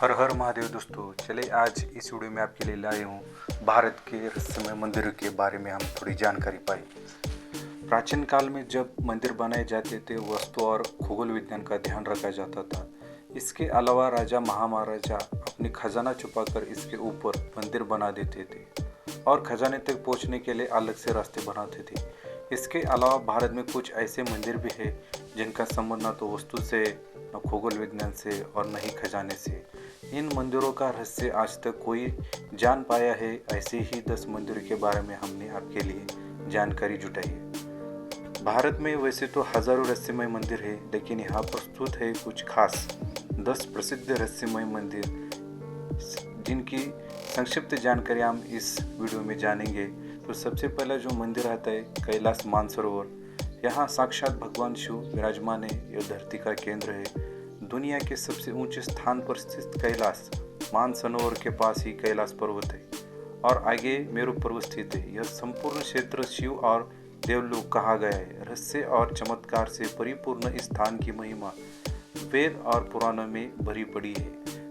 हर हर महादेव दोस्तों। चले आज इस वीडियो में आपके लिए लाए हूँ भारत के रहस्यमय मंदिरों के बारे में हम थोड़ी जानकारी पाई। प्राचीन काल में जब मंदिर बनाए जाते थे वास्तु और खगोल विज्ञान का ध्यान रखा जाता था। इसके अलावा राजा महाराजा अपनी खजाना छुपाकर इसके ऊपर मंदिर बना देते थे और खजाने तक पहुंचने के लिए अलग से रास्ते बनाते थे। इसके अलावा भारत में कुछ ऐसे मंदिर भी हैं जिनका संबंध न तो वस्तु से, न खगोल विज्ञान से और न ही खजाने से। इन मंदिरों का रहस्य आज तक कोई जान पाया है। ऐसे ही 10 मंदिरों के बारे में हमने आपके लिए जानकारी जुटाई है। भारत में वैसे तो हजारों रहस्यमय मंदिर है, लेकिन यहाँ प्रस्तुत है कुछ खास 10 प्रसिद्ध रहस्यमय मंदिर जिनकी संक्षिप्त जानकारी हम इस वीडियो में जानेंगे। तो सबसे पहला जो मंदिर आता है कैलाश मानसरोवर। यहाँ साक्षात भगवान शिव विराजमान है। यह धरती का केंद्र है। दुनिया के सबसे ऊंचे स्थान पर स्थित कैलाश मानसरोवर के पास ही कैलाश पर्वत है और आगे मेरु पर्वत स्थित है। यह संपूर्ण क्षेत्र शिव और देवलोक कहा गया है। रहस्य और चमत्कार से परिपूर्ण इस स्थान की महिमा वेद और पुराणों में भरी पड़ी है।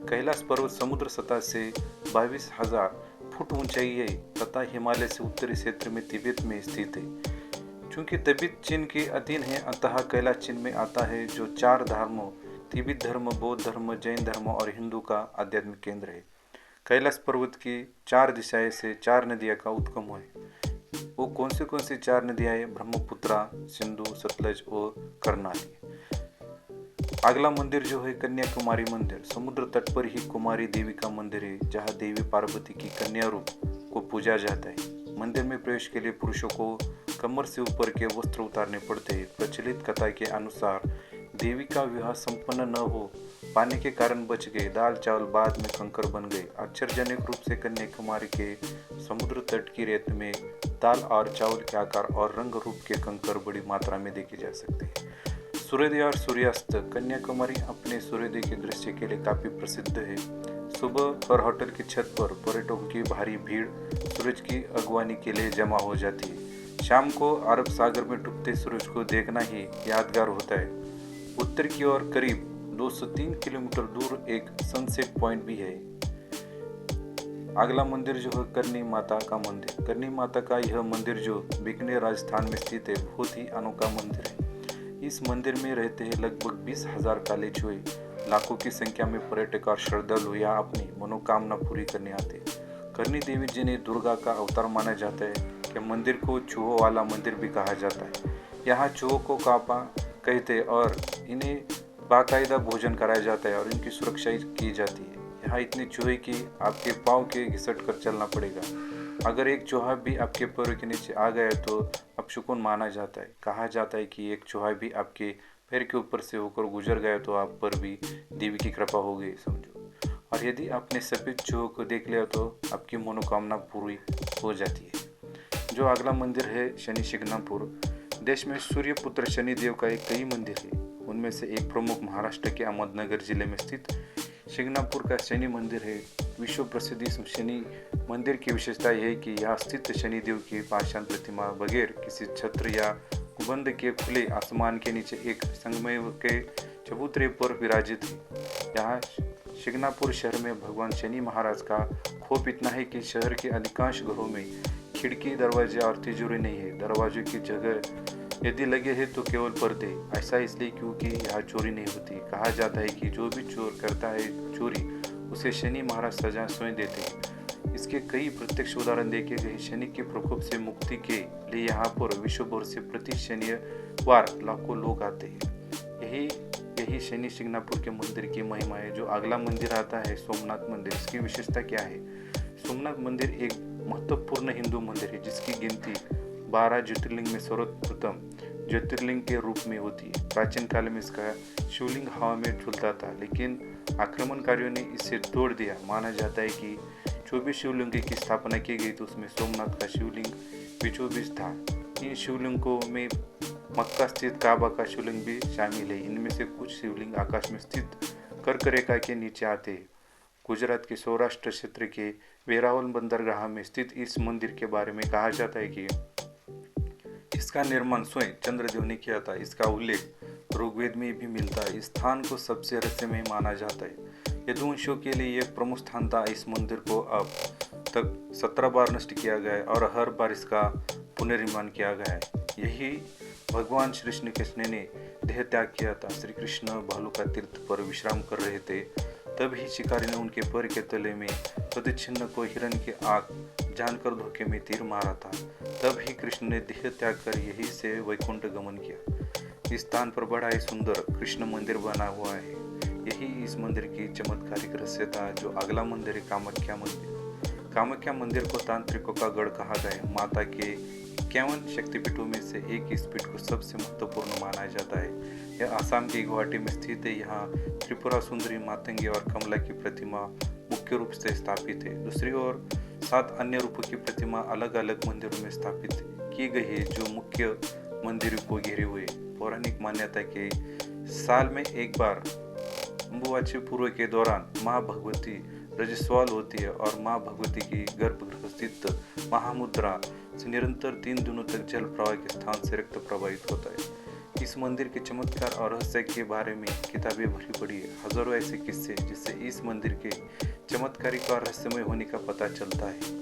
कैलाश पर्वत समुद्र सतह से 22,000 फुट ऊंचाई है तथा हिमालय से उत्तरी क्षेत्र में तिब्बत में स्थित है। चूंकि तिब्बत चीन के अधीन है, अतः कैलाश चीन में आता है, जो 4 धर्मों तिब्बत धर्म, बौद्ध धर्म, जैन धर्म और हिंदू का आध्यात्मिक केंद्र है। कैलाश पर्वत की 4 दिशाएं से 4 नदियां का उद्गम है। वो कौन सी 4 नदियां हैं? ब्रह्मपुत्रा, सिंधु, सतलज और करनाली। अगला मंदिर जो है कन्याकुमारी मंदिर। समुद्र तट पर ही कुमारी देवी का मंदिर है, जहाँ देवी पार्वती की कन्या रूप को पूजा जाता है। मंदिर में प्रवेश के लिए पुरुषों को कमर से ऊपर के वस्त्र उतारने पड़ते हैं। प्रचलित कथा के अनुसार देवी का विवाह संपन्न न हो पाने के कारण बच गए दाल चावल बाद में कंकर बन गए। आश्चर्यजनक रूप से कन्याकुमारी के समुद्र तट की रेत में दाल और चावल के आकार और रंग रूप के कंकर बड़ी मात्रा में देखे जा सकते हैं। सूर्योदय और सूर्यास्त। कन्याकुमारी अपने सूर्योदय के दृश्य के लिए काफी प्रसिद्ध है। सुबह हर होटल की छत पर पर्यटकों की भारी भीड़ सूरज की अगवानी के लिए जमा हो जाती है। शाम को अरब सागर में डूबते सूरज को देखना ही यादगार होता है। उत्तर की ओर करीब 203 किलोमीटर दूर एक सनसेट पॉइंट भी है। अगला मंदिर जो है करनी माता का मंदिर। करनी माता का यह मंदिर जो बीकानेर राजस्थान में स्थित है, बहुत ही अनोखा मंदिर है। इस मंदिर में रहते हैं लगभग 20,000 काले चूहे। लाखों की संख्या में पर्यटक और श्रद्धालु यहाँ अपनी मनोकामना पूरी करने आते हैं। करनी देवी जिन्हें दुर्गा का अवतार माना जाता है कि मंदिर को चूहों वाला मंदिर भी कहा जाता है। यहाँ चूहों को कापा कहते हैं और इन्हें बाकायदा भोजन कराया जाता है और इनकी सुरक्षा की जाती है। यहाँ इतने चूहे कि आपके पाँव के घिसट कर चलना पड़ेगा। अगर एक चूहा भी आपके पैरों के नीचे आ गया तो अपशकुन माना जाता है। कहा जाता है कि एक चूहा भी आपके पैर के ऊपर से होकर गुजर गया तो आप पर भी देवी की कृपा हो गई समझो। और यदि आपने सफेद चूहों को देख लिया तो आपकी मनोकामना पूरी हो जाती है। जो अगला मंदिर है शनि शिंगणापुर। देश में सूर्य पुत्र शनि देव का कई मंदिर है। उनमें से एक प्रमुख महाराष्ट्र के अहमदनगर जिले में स्थित शिंगणापुर का शनि मंदिर है। विश्व प्रसिद्ध इस शनि मंदिर की विशेषता यह है कि यहाँ स्थित शनिदेव की पाषाण प्रतिमा बगैर किसी छत्र या गुंबद के खुले आसमान के नीचे एक संगमरमर के चबूतरे पर विराजित है। यहाँ शिंगणापुर शहर में भगवान शनि महाराज का खौफ इतना है कि शहर के अधिकांश घरों में खिड़की, दरवाजे और तिजोरी नहीं है। दरवाजों की जगह यदि लगे हैं तो केवल पर्दे। ऐसा इसलिए क्योंकि यहाँ चोरी नहीं होती। कहा जाता है कि जो भी चोर करता है चोरी, उसे शनि महाराज सजा स्वयं देते हैं। इसके कई प्रत्यक्ष उदाहरण देखे गए। शनि के प्रकोप से मुक्ति के लिए यहाँ पर विश्व भर से प्रति शनिवार लाखों लोग आते हैं। यही शनि शिंगणापुर के मंदिर की महिमा है। जो अगला मंदिर आता है सोमनाथ मंदिर। इसकी विशेषता क्या है? सोमनाथ मंदिर एक महत्वपूर्ण हिंदू मंदिर है जिसकी गिनती 12 ज्योतिर्लिंग में सर्वप्रथम ज्योतिर्लिंग के रूप में होती है। प्राचीन काल में इसका शिवलिंग हवा में झूलता था, लेकिन आक्रमणकारियों ने इसे तोड़ दिया। माना जाता है कि 24 शिवलिंग की स्थापना की गई तो उसमें सोमनाथ का शिवलिंग भी 24 था। इन शिवलिंगों में मक्का स्थित काबा का शिवलिंग भी शामिल है। इनमें से कुछ शिवलिंग आकाश में स्थित कर्क रेखा के नीचे आते हैं। गुजरात के सौराष्ट्र क्षेत्र के वेरावल बंदरगाह में स्थित इस मंदिर के बारे में कहा जाता है कि इसका निर्माण स्वयं चंद्रदेव ने किया था। इसका उल्लेख ऋग्वेद में भी मिलता है। इस स्थान को सबसे रहस्यमय माना जाता है। यदुवंशियों के लिए एक प्रमुख स्थान था। इस मंदिर को अब तक 17 बार नष्ट किया गया है और हर बार इसका पुनर्निर्माण किया गया है। यही भगवान श्री कृष्ण ने देह त्याग किया था। श्री कृष्ण भालू का तीर्थ पर विश्राम कर रहे थे, तभी शिकारी ने उनके पैर के तले में प्रतिच्छिन्न को हिरण की आंख जानकर धोखे में तीर मारा था। तब ही कृष्ण ने देह त्याग कर यही से वैकुंठ गमन किया। इस स्थान पर बड़ा ही सुंदर कृष्ण मंदिर बना हुआ है। यही इस मंदिर की चमत्कारिक रहस्य था। जो अगला मंदिर है कामाख्या मंदिर। कामाख्या मंदिर को तांत्रिकों का गढ़ कहा गया। माता के 51 शक्तिपीठों में से एक इस पीठ को सबसे महत्वपूर्ण माना जाता है। यह आसाम के गुवाहाटी में स्थित है। यहाँ त्रिपुरा सुंदरी, मातंगी और कमला की प्रतिमा मुख्य रूप से स्थापित है। दूसरी ओर 7 अन्य रूपों की प्रतिमा अलग अलग मंदिरों में स्थापित की गई है, जो मुख्य मंदिर को घेरे हुए। पौराणिक मान्यता के साल में एक बार अम्बुवाची पूर्व के दौरान माँ भगवती रजस्वाल होती है और माँ भगवती की गर्भगृह स्थित महामुद्रा से निरंतर 3 दिनों तक जल प्रवाह के स्थान से रक्त प्रवाहित होता है। इस मंदिर के चमत्कार और रहस्य के बारे में किताबें भरी पड़ी है। हजारों ऐसे किस्से जिससे इस मंदिर के चमत्कारिक और रहस्यमय होने का पता चलता है।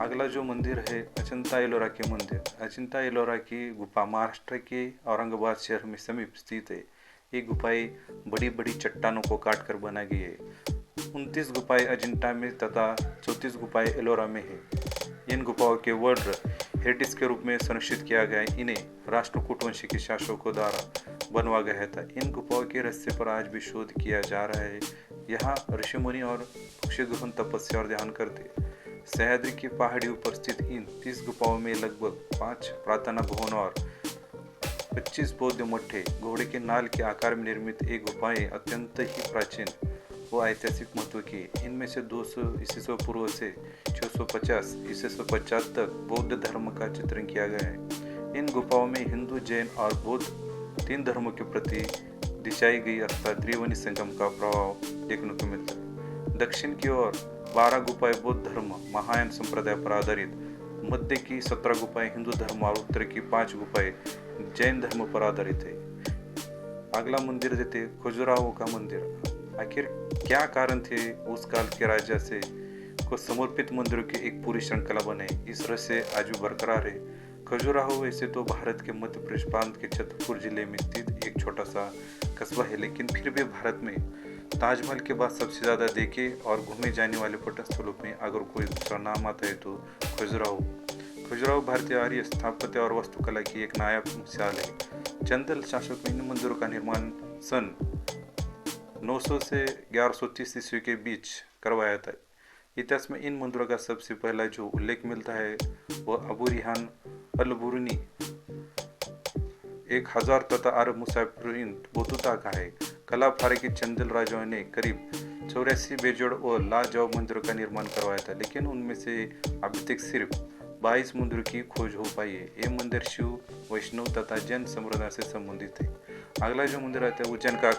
अगला जो मंदिर है अजंता एलोरा के मंदिर। अजंता एलोरा की गुफा महाराष्ट्र के औरंगाबाद शहर में समीप स्थित है। ये गुफाएं बड़ी बड़ी चट्टानों को काट कर बनाई गई है। 29 गुफाएं अजंता में तथा 34 गुफाएं एलोरा में है। इन गुफाओं के वर्ल्ड हेरिटेज के रूप में संरक्षित किया गया है। इन्हें राष्ट्रकूट वंश के शासकों द्वारा बनवा गया था। इन गुफाओं के रहस्य पर आज भी शोध किया जा रहा है। यहाँ ऋषि मुनि और पक्षीगृहण तपस्या और ध्यान करते। सह्याद्री की पहाड़ियों पर स्थित इन 30 गुफाओं में लगभग 5 प्रार्थना भवन और 25 बौद्ध मठे, घोड़े के नाल के आकार में निर्मित ये गुफाएं अत्यंत ही प्राचीन व ऐतिहासिक महत्व की। इनमें से 200 ईसा पूर्व से 650 ईसा 50 तक बौद्ध धर्म का चित्रण किया गया है। इन गुफाओं में हिंदू, जैन और बौद्ध 3 धर्मों के प्रति दिशाई गई अर्थात त्रिवेणी संगम का प्रभाव देखने को मिलता है। दक्षिण की ओर 12 गुफाएं बौद्ध धर्म महायान संप्रदाय पर आधारित, मध्य की 17 गुफाएं हिंदू धर्म और उत्तर की 5 गुफाएं जैन धर्म पर आधारित है। अगला मंदिर देते खजुराहो का मंदिर। आखिर क्या कारण थे उस काल के राजा से को समर्पित मंदिरों की एक पूरी श्रृंखला बने? इस रहस्य आज भी बरकरार है। खजुराहो वैसे तो भारत के मध्य प्रदेश प्रांत के छतरपुर जिले में स्थित एक छोटा सा कस्बा है, लेकिन फिर भी भारत में ताजमहल के बाद सबसे ज्यादा देखे और घूमे जाने वाले पर्यटन स्थलों में अगर कोई दूसरा नाम आता है तो खजुराहो। खजुराहो भारतीय आर्य स्थापत्य और वास्तुकला की एक नायाब मिसाल है। चंदेल शासक ने इन मंदिरों का निर्माण सन 900 से 1130 ईस्वी के बीच करवाया था। इतिहास में इन मंदिरों का सबसे पहला जो उल्लेख मिलता है वह अबू रिहान अल-बुरुनी 1000 तथा अरब मुसाफिरीन बतूता का है। कला फारकी चंदेल राजाओं ने करीब 84 बेजोड़ और लाजवाब मंदिरों का निर्माण करवाया था, लेकिन उनमें से अभी तक सिर्फ 22 मंदिरों की खोज हो पाई है। ये मंदिर शिव, वैष्णव तथा जैन संप्रदाय से संबंधित है। अगला जो मंदिर आता है उज्जैन का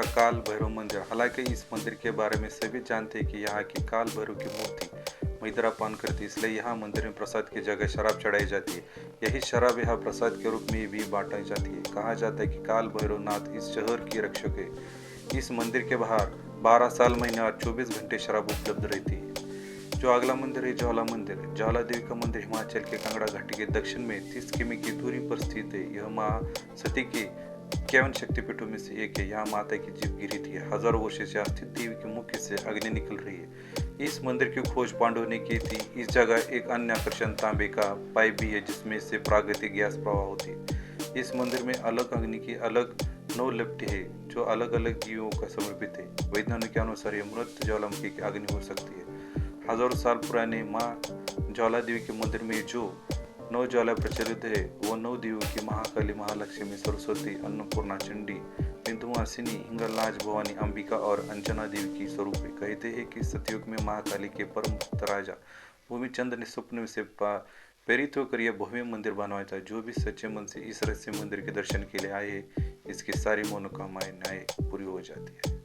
काल भैरव मंदिर। हालांकि इस मंदिर के बारे में सभी जानते हैं कि यहाँ की काल भैरव की मूर्ति मदिरापान करती है, इसलिए यहाँ मंदिर में प्रसाद की जगह शराब चढ़ाई जाती है। यही शराब यहाँ प्रसाद के रूप में भी बांटी जाती है। कहा जाता है कि काल भैरवनाथ इस शहर की रक्षक है। इस मंदिर के बाहर 12 साल, महीने और 24 घंटे शराब उपलब्ध रहती है। जो अगला मंदिर है ज्वाला मंदिर। ज्वाला देवी का मंदिर हिमाचल के कांगड़ा घाटी के दक्षिण में 30 किमी की दूरी पर स्थित है। यह माँ सती के 51 शक्तिपीठों में से एक है। यहाँ माता की जीवगिरी थी। हजारों वर्षों से स्थित देवी के मुख से अग्नि निकल रही है। इस मंदिर की खोज पांडवों ने की थी। इस जगह एक अन्य आकर्षण तांबे का पाइप भी है, जिसमें से प्राकृतिक गैस प्रवाह होती है। इस मंदिर में अलग अग्नि की अलग 9 लिफ्ट है, जो अलग अलग जीवों का समर्पित है। वैज्ञानिक के अनुसार यह मृत ज्वालामुखी की अग्नि हो सकती है। हजारों साल पुराने माँ ज्वाला देवी के मंदिर में जो 9 ज्वाला प्रचलित है वो 9 देवियों की महाकाली, महालक्ष्मी, सरस्वती, अन्नपूर्णा, चंडी, बिंदुवासिनी, हिंगलाज, भवानी, अंबिका और अंजना देवी की स्वरूप है। कहते हैं कि सतयुग में महाकाली के परम भक्त राजा भूमिचंद ने स्वप्न से प्रेरित होकर यह भव्य मंदिर बनवाया था। जो भी सच्चे मन से इस रहस्य मंदिर के दर्शन के लिए आए, इसकी सारी मनोकामनाएं पूरी हो जाती है।